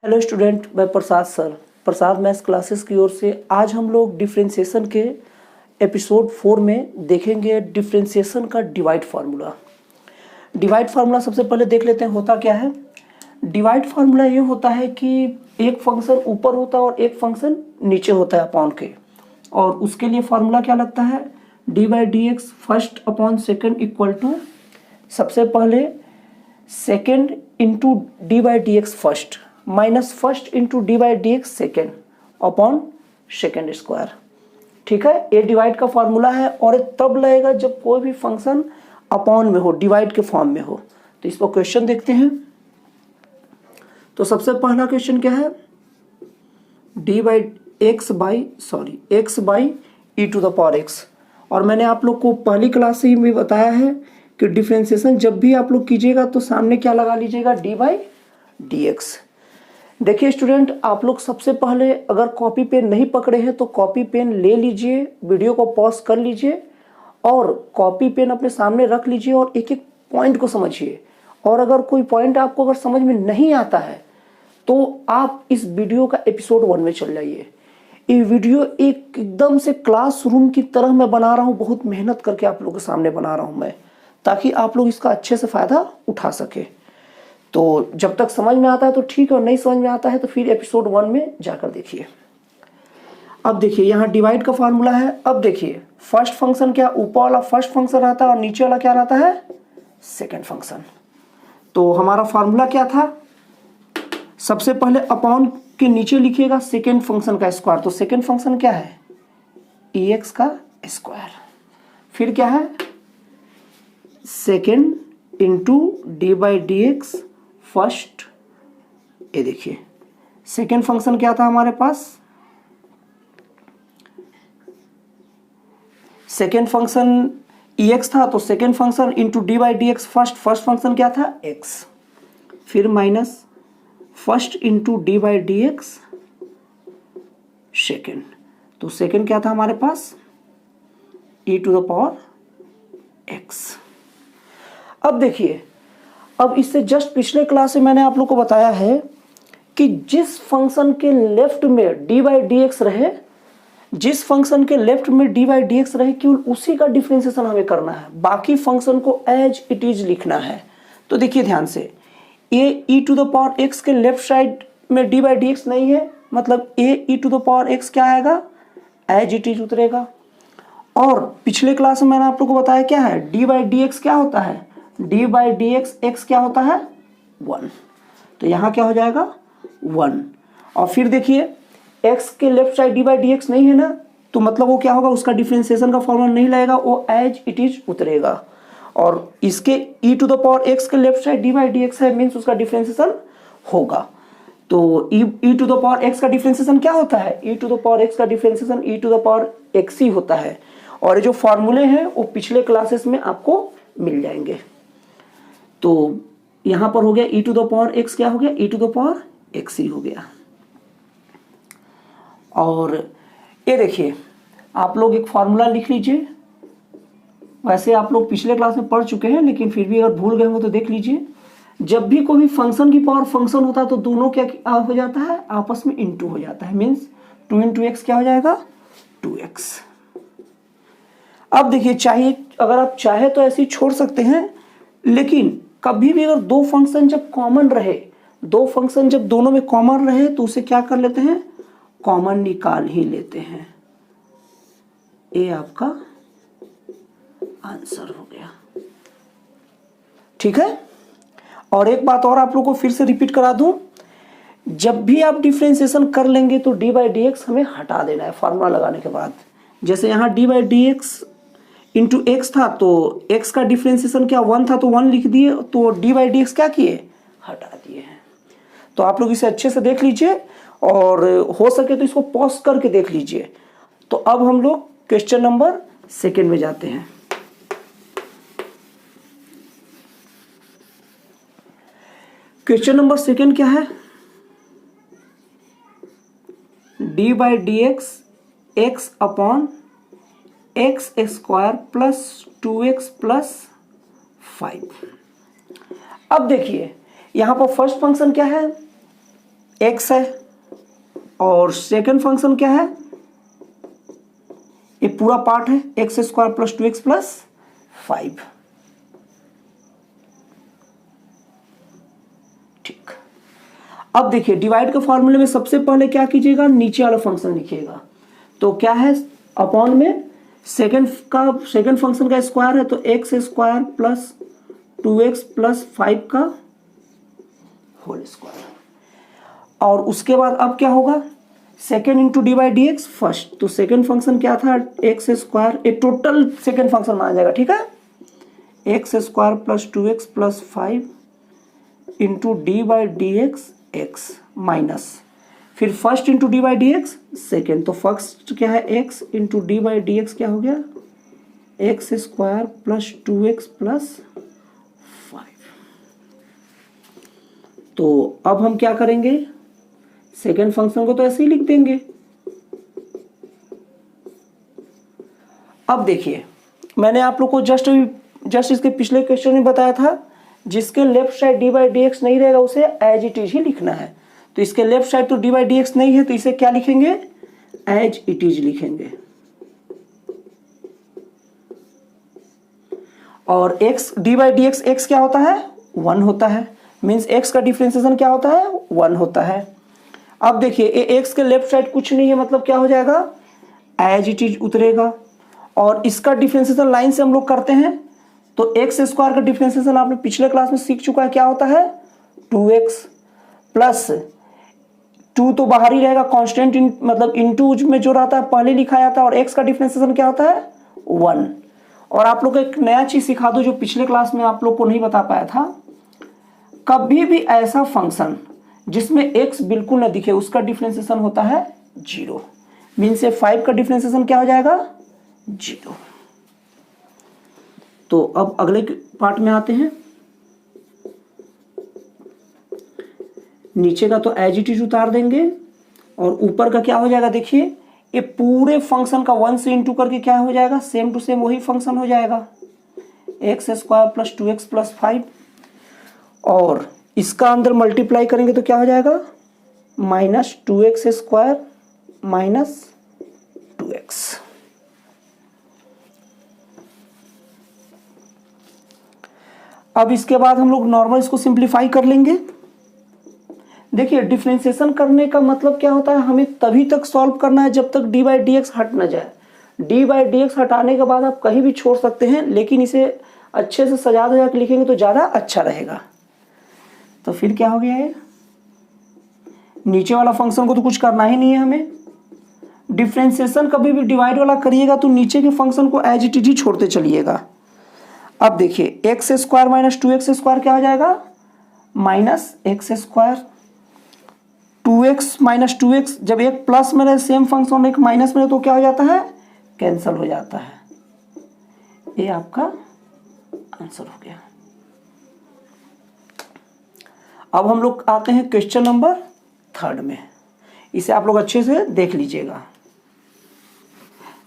Hello student, मैं प्रसाद sir, प्रसाद maths classes की ओर से आज हम लोग डिफरेंशिएशन के एपिसोड 4 में देखेंगे डिफरेंशिएशन का डिवाइड फार्मूला। डिवाइड फार्मूला सबसे पहले देख लेते हैं होता क्या है। डिवाइड फार्मूला ये होता है कि एक फंक्शन ऊपर होता है और एक फंक्शन नीचे होता है अपॉन के, और उसके लिए फार्मूला क्या लगता है, d by d x first upon second equal to सबसे पहले second into d by d x first minus first into d by d x second upon second square. ठीक है, ये डिवाइड का फॉर्मूला है और ये तब लगेगा जब कोई भी फंक्शन अपॉन में हो, डिवाइड के फॉर्म में हो। तो इस पर क्वेश्चन देखते हैं। तो सबसे पहला क्वेश्चन क्या है, d by x by e to the power x. और मैंने आप लोग को पहली क्लास से ही भी बताया है कि डिफरेंशिएशन जब भी आप लोग कीजिएगा तो सामने क्या लगा लीजिएगा, डी बाई डी एक्स। देखिए स्टूडेंट, आप लोग सबसे पहले अगर कॉपी पेन नहीं पकड़े हैं तो कॉपी पेन ले लीजिए, वीडियो को पॉज कर लीजिए और कॉपी पेन अपने सामने रख लीजिए और एक एक पॉइंट को समझिए। और अगर कोई पॉइंट आपको अगर समझ में नहीं आता है तो आप इस वीडियो का एपिसोड 1 में चल जाइए। ये वीडियो एकदम से क्लासरूम की तरह मैं बना रहा हूँ, बहुत मेहनत करके आप लोगों के सामने बना रहा हूँ मैं, ताकि आप लोग इसका अच्छे से फायदा उठा सके। तो जब तक समझ में आता है तो ठीक है, और नहीं समझ में आता है तो फिर एपिसोड 1 में जाकर देखिए। अब देखिए यहाँ डिवाइड का फार्मूला है। अब देखिए फर्स्ट फंक्शन क्या, ऊपर वाला फर्स्ट फंक्शन रहता है और नीचे वाला क्या रहता है, सेकंड फंक्शन। तो हमारा फार्मूला क्या था, सबसे पहले अपॉन के नीचे लिखिएगा सेकंड फंक्शन का स्क्वायर। तो सेकंड फंक्शन क्या है, ई एक्स का स्क्वायर। फिर क्या है, second into d by d x first. ये देखिए सेकेंड फंक्शन क्या था हमारे पास, सेकेंड फंक्शन ई एक्स था, तो second function into d by d x first function क्या था, एक्स। फिर minus first into d by d x second. तो सेकेंड क्या था हमारे पास, ई टू द पावर एक्स। अब देखिए, अब इससे जस्ट पिछले क्लास में मैंने आप लोग को बताया है कि जिस फंक्शन के लेफ्ट में डी बाई डी एक्स रहे, जिस फंक्शन के लेफ्ट में डी बाई डी एक्स रहे, केवल उसी का डिफरेंशिएशन हमें करना है, बाकी फंक्शन को एज इट इज लिखना है। तो देखिए ध्यान से, ए ई टू द पावर एक्स के लेफ्ट साइड में डी बाई डी एक्स नहीं है, मतलब ए ई टू द पावर एक्स क्या आएगा, एज इट इज उतरेगा। और पिछले क्लास में मैंने आप लोग को बताया क्या है, डी बाई डी एक्स क्या होता है, d by d x x क्या होता है, 1। तो यहाँ क्या हो जाएगा 1। और फिर देखिए एक्स के left side d by d x नहीं है ना, तो मतलब वो क्या होगा, उसका डिफरेंशिएशन का फॉर्मूला नहीं लगेगा, वो एज इट इज उतरेगा। और इसके e to the power x के left side d by d x है, मीन्स उसका डिफरेंशिएशन होगा। तो e to the power x का डिफरेंशिएशन क्या होता है, e to the power x का differentiation e to the power x ही होता है। और ये जो फॉर्मूले हैं वो पिछले क्लासेस में आपको मिल जाएंगे। तो यहां पर हो गया ई टू द पावर एक्स, क्या हो गया, ई टू द पावर एक्स ही हो गया। और ये देखिए आप लोग एक फार्मूला लिख लीजिए, वैसे आप लोग पिछले क्लास में पढ़ चुके हैं, लेकिन फिर भी अगर भूल गए हो तो देख लीजिए। जब भी कोई फंक्शन की पावर फंक्शन होता है तो दोनों क्या हो जाता है, आपस में इंटू हो जाता है, मीन्स 2 इंटू एक्स क्या हो जाएगा, 2x। अब देखिए, चाहिए अगर आप चाहे तो ऐसे ही छोड़ सकते हैं, लेकिन कभी भी अगर दो फंक्शन जब कॉमन रहे, दो फंक्शन जब दोनों में कॉमन रहे तो उसे क्या कर लेते हैं, कॉमन निकाल ही लेते हैं। ये आपका आंसर हो गया। ठीक है, और एक बात और आप लोगों को फिर से रिपीट करा दूं, जब भी आप डिफरेंशिएशन कर लेंगे तो डी बाई डी एक्स हमें हटा देना है फार्मूला लगाने के बाद। जैसे यहाँ D by d x into x था, तो एक्स का डिफरेंशिएशन क्या 1 था, तो 1 लिख दिए, तो डी बाई डी एक्स क्या किए, हटा दिए हैं। तो आप लोग इसे अच्छे से देख लीजिए और हो सके तो इसको पॉज करके देख लीजिए। तो अब हम लोग क्वेश्चन नंबर 2 में जाते हैं। क्वेश्चन नंबर 2 क्या है, d by d x x upon x square plus 2x plus 5। अब देखिए यहाँ पर फर्स्ट फंक्शन क्या है, x है और सेकेंड फंक्शन क्या है, ये पूरा पार्ट है x square plus 2x plus 5। ठीक, अब देखिए डिवाइड के फॉर्मूले में सबसे पहले क्या कीजिएगा, नीचे वाला फंक्शन लिखिएगा। तो क्या है, अपॉन में सेकेंड फंक्शन का स्क्वायर है तो x square plus 2x plus 5 का होल स्क्वायर। और उसके बाद अब क्या होगा, second into d by d x first. तो सेकेंड फंक्शन क्या था, एक्स स्क्वायर, ये टोटल सेकेंड फंक्शन माना जाएगा, ठीक है। X square plus 2x plus 5 into d by d x x minus फिर first into d by d x second. तो फर्स्ट क्या है, x into d by d x क्या हो गया, x square plus 2x plus 5। तो अब हम क्या करेंगे, सेकेंड फंक्शन को तो ऐसे ही लिख देंगे। अब देखिए मैंने आप लोग को जस्ट इसके पिछले क्वेश्चन में बताया था, जिसके left side d by d x नहीं रहेगा उसे एज इट इज ही लिखना है। तो इसके लेफ्ट साइड तो डी बाई डी एक्स नहीं है तो इसे क्या लिखेंगे, एज इट इज लिखेंगे। और x D by d x x क्या होता है, 1 होता है, मीन्स एक्स का डिफरेंशिएशन क्या होता है, 1 होता है। अब देखिए ये एक्स के लेफ्ट साइड कुछ नहीं है, मतलब क्या हो जाएगा, एज इट इज उतरेगा। और इसका डिफरेंशिएशन लाइन से हम लोग करते हैं तो एक्स स्क्वायर का डिफरेंशिएशन आपने पिछले क्लास में सीख चुका है, क्या होता है 2x प्लस 2 तो बाहर ही रहेगा, कांस्टेंट मतलब इनटू में जो रहता है पहले लिखा जाता है, और x का डिफरेंशिएशन क्या होता है 1। और आप लोग को एक नया चीज सिखा दो जो पिछले क्लास में आप लोग को नहीं बता पाया था, कभी भी ऐसा फंक्शन जिसमें x बिल्कुल न दिखे उसका डिफरेंशिएशन होता है 0। मीन से 5 का डिफरेंशिएशन क्या हो जाएगा 0। तो अब अगले पार्ट में आते हैं। नीचे का तो एज इट इज उतार देंगे और ऊपर का क्या हो जाएगा, देखिए ये पूरे फंक्शन का 1 से इंटू करके क्या हो जाएगा, सेम टू सेम वही फंक्शन हो जाएगा, x square plus 2x plus 5। और इसका अंदर मल्टीप्लाई करेंगे तो क्या हो जाएगा, minus 2x square minus 2x। अब इसके बाद हम लोग नॉर्मल इसको सिंप्लीफाई कर लेंगे। देखिए डिफरेंशिएशन करने का मतलब क्या होता है, हमें तभी तक सॉल्व करना है जब तक डी बाई डी एक्स हट ना जाए। डी बाई डी एक्स हटाने के बाद आप कहीं भी छोड़ सकते हैं, लेकिन इसे अच्छे से सजा दजा के लिखेंगे तो ज़्यादा अच्छा रहेगा। तो फिर क्या हो गया है, नीचे वाला फंक्शन को तो कुछ करना ही नहीं है हमें। डिफरेंशिएशन कभी भी डिवाइड वाला करिएगा तो नीचे के फंक्शन को एज इट इज ही छोड़ते चलिएगा। अब देखिए x square minus 2x square क्या हो जाएगा, minus x square. 2x minus 2x जब एक प्लस में रहे सेम फंक्शन, एक माइनस में रहे तो क्या हो जाता है, कैंसल हो जाता है। ये आपका आंसर हो गया। अब हम लोग आते हैं क्वेश्चन नंबर 3 में। इसे आप लोग अच्छे से देख लीजिएगा।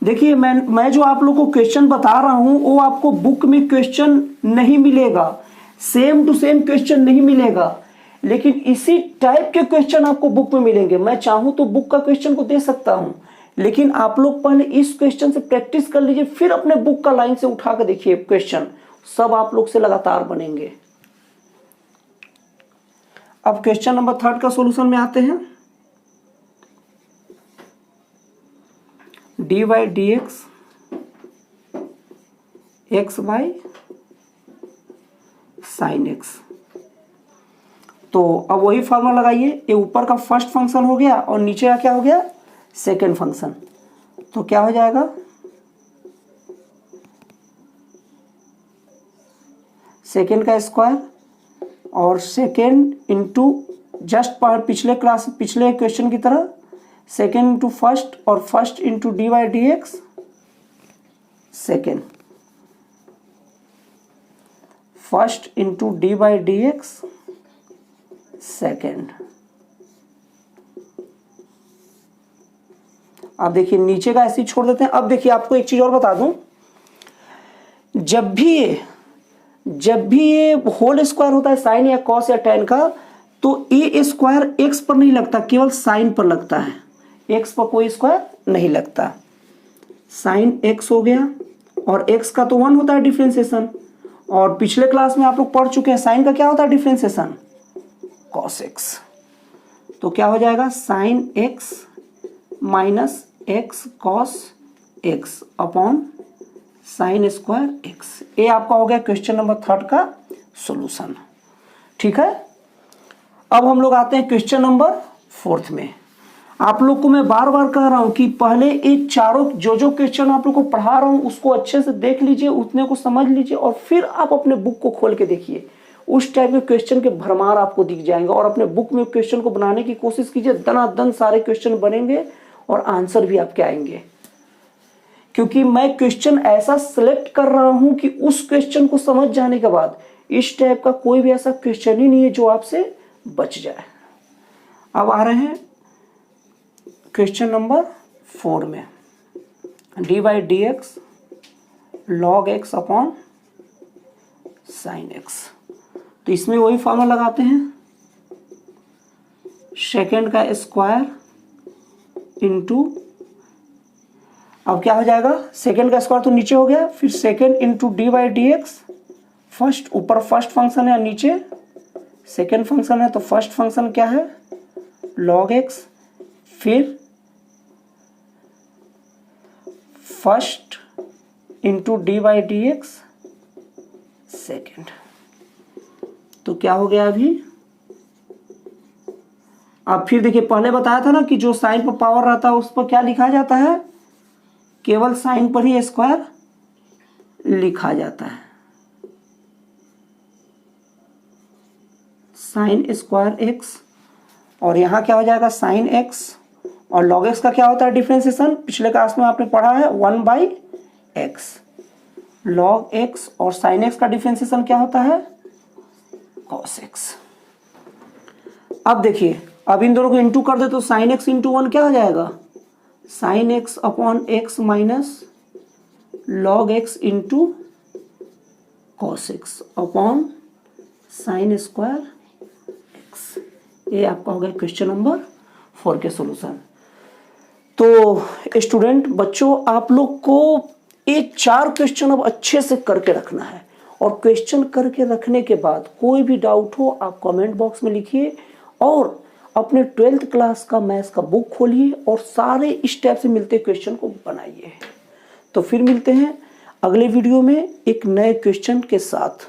देखिए मैं जो आप लोग को क्वेश्चन बता रहा हूं वो आपको बुक में क्वेश्चन नहीं मिलेगा, सेम टू सेम क्वेश्चन नहीं मिलेगा, लेकिन इसी टाइप के क्वेश्चन आपको बुक में मिलेंगे। मैं चाहूं तो बुक का क्वेश्चन को दे सकता हूं, लेकिन आप लोग पहले इस क्वेश्चन से प्रैक्टिस कर लीजिए, फिर अपने बुक का लाइन से उठा कर देखिए क्वेश्चन, सब आप लोग से लगातार बनेंगे। अब क्वेश्चन नंबर 3 का सॉल्यूशन में आते हैं। D by d x x by sine x. तो अब वही फॉर्मूला लगाइए, ये ऊपर का फर्स्ट फंक्शन हो गया और नीचे का क्या हो गया, सेकेंड फंक्शन। तो क्या हो जाएगा, सेकेंड का स्क्वायर और सेकेंड इंटू जस्ट पिछले क्वेश्चन की तरह सेकेंड इंटू फर्स्ट और first into d by d x second, first into d by d x second. अब देखिए नीचे का ऐसे ही छोड़ देते हैं। अब देखिए आपको एक चीज और बता दूं, जब भी ये होल स्क्वायर होता है साइन या कॉस या टेन का, तो ए स्क्वायर एक्स पर नहीं लगता, केवल साइन पर लगता है, एक्स पर कोई स्क्वायर नहीं लगता। साइन एक्स हो गया, और एक्स का तो 1 होता है डिफ्रेंसिएशन, और पिछले क्लास में आप लोग पढ़ चुके हैं साइन का क्या होता है डिफ्रेंसिएशन, कॉस एक्स। तो क्या हो जाएगा, sine x minus x cos x upon sine square x. ये आपका हो गया क्वेश्चन नंबर 3 का सॉल्यूशन। ठीक है, अब हम लोग आते हैं क्वेश्चन नंबर 4 में। आप लोग को मैं बार बार कह रहा हूं कि पहले एक चारों जो क्वेश्चन आप लोग को पढ़ा रहा हूं उसको अच्छे से देख लीजिए, उतने को समझ लीजिए, और फिर आप अपने बुक को खोल के देखिए। उस टाइप के क्वेश्चन के भरमार आपको दिख जाएंगे, और अपने बुक में क्वेश्चन को बनाने की कोशिश कीजिए, दनादन सारे क्वेश्चन बनेंगे और आंसर भी आपके आएंगे। क्योंकि मैं क्वेश्चन ऐसा सिलेक्ट कर रहा हूं कि उस क्वेश्चन को समझ जाने के बाद इस टाइप का कोई भी ऐसा क्वेश्चन ही नहीं है जो आपसे बच जाए। अब आ रहे हैं क्वेश्चन नंबर 4 में, D by d x log x upon sine x. तो इसमें वही फॉर्मूला लगाते हैं, सेकेंड का स्क्वायर इंटू, अब क्या हो जाएगा, सेकेंड का स्क्वायर तो नीचे हो गया, फिर second into d by d x, first ऊपर फर्स्ट फंक्शन है, नीचे सेकेंड फंक्शन है, तो फर्स्ट फंक्शन क्या है लॉग एक्स, फिर first into d by d x second. तो क्या हो गया अभी, अब फिर देखिए पहले बताया था ना कि जो साइन पर पावर रहता है उस पर क्या लिखा जाता है, केवल साइन पर ही स्क्वायर लिखा जाता है, साइन स्क्वायर एक्स, और यहां क्या हो जाएगा साइन एक्स, और लॉग एक्स का क्या होता है डिफरेंशिएशन, पिछले क्लास में आपने पढ़ा है 1 बाई एक्स, लॉग एक्स, और साइन एक्स का डिफरेंशिएशन क्या होता है कॉस एक्स। अब देखिए, अब इन दोनों को इंटू कर दे तो साइन एक्स इंटू 1 क्या हो जाएगा, sine x upon x minus log x into cos x upon sine square x. ये आपका हो गया क्वेश्चन नंबर 4 के सॉल्यूशन। तो स्टूडेंट बच्चों, आप लोग को ये 4 क्वेश्चन अब अच्छे से करके रखना है, और क्वेश्चन करके रखने के बाद कोई भी डाउट हो आप कमेंट बॉक्स में लिखिए, और अपने 12th क्लास का मैथ्स का बुक खोलिए और सारे इस टाइप से मिलते क्वेश्चन को बनाइए। तो फिर मिलते हैं अगले वीडियो में एक नए क्वेश्चन के साथ।